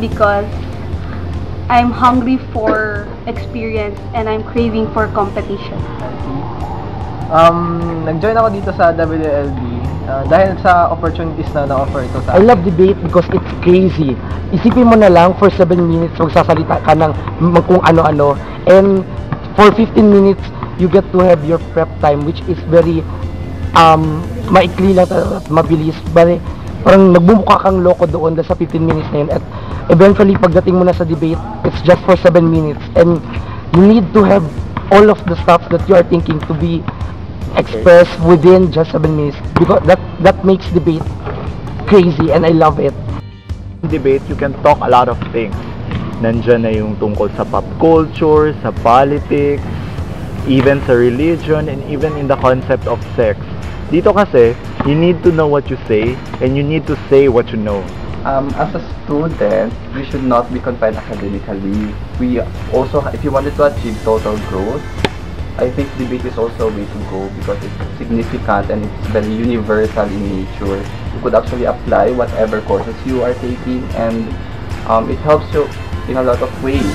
because I'm hungry for experience and I'm craving for competition. Nag-join ako dito sa WLB dahil sa opportunities na na-offer ito sa I love debate because it's crazy. Isipin mo na lang, for 7 minutes, magsasalita ka ng kung ano-ano. And for 15 minutes, you get to have your prep time, which is very maikli lang at mabilis. But parang nagbumuka kang loko doon sa 15 minutes na yun. At eventually, pagdating mo na sa debate, it's just for 7 minutes. And you need to have all of the stuff that you are thinking to be expressed within just 7 minutes. Because that makes debate crazy and I love it. In debate, you can talk a lot of things. Nandyan na yung tungkol sa pop culture, sa politics, even sa religion, and even in the concept of sex. Dito kasi, you need to know what you say, and you need to say what you know. As a student, we should not be confined academically. We also, if you wanted to achieve total growth, I think debate is also a way to go because it's significant and it's very universal in nature. You could actually apply whatever courses you are taking, and it helps you in a lot of ways.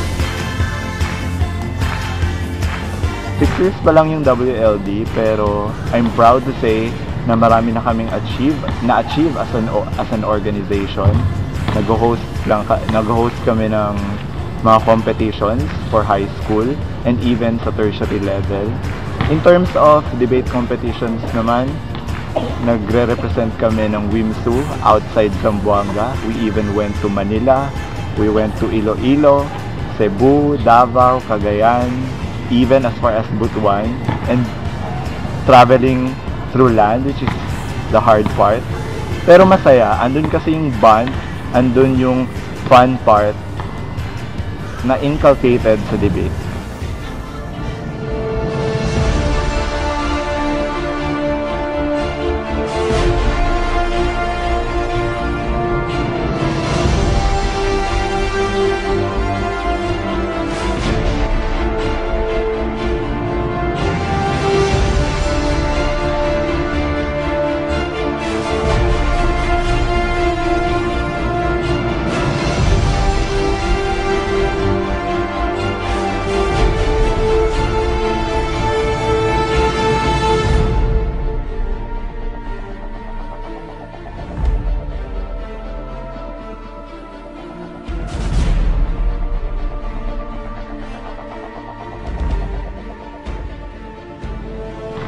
6 years pa lang yung WLD, pero I'm proud to say na marami na kaming achieve as an organization. Nag-host kami ng mga competitions for high school and even sa tertiary level. In terms of debate competitions naman, nagre-represent kami ng WIMSU outside Zamboanga. We even went to Manila, we went to Iloilo, Cebu, Davao, Cagayan, even as far as Butuan, and traveling through land, which is the hard part. Pero masaya, andun kasi yung bond, andun yung fun part na inculcated sa debate.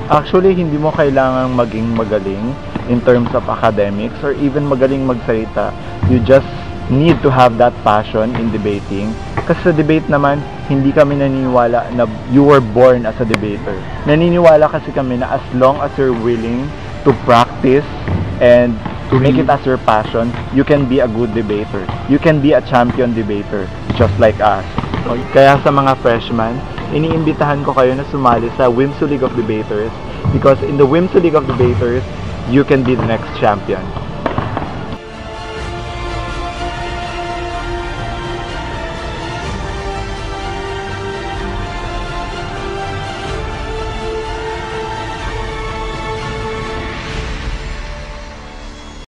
Actually, hindi mo kailangang maging magaling in terms of academics or even magaling magsalita. You just need to have that passion in debating. Kasi sa debate naman, hindi kami naniniwala na you were born as a debater. Naniniwala kasi kami na as long as you're willing to practice and to make it as your passion, you can be a good debater. You can be a champion debater, just like us. Kaya sa mga freshmen, iniimbitahan ko kayo na sumali sa WIMSU League of Debaters because in the WIMSU League of Debaters, you can be the next champion.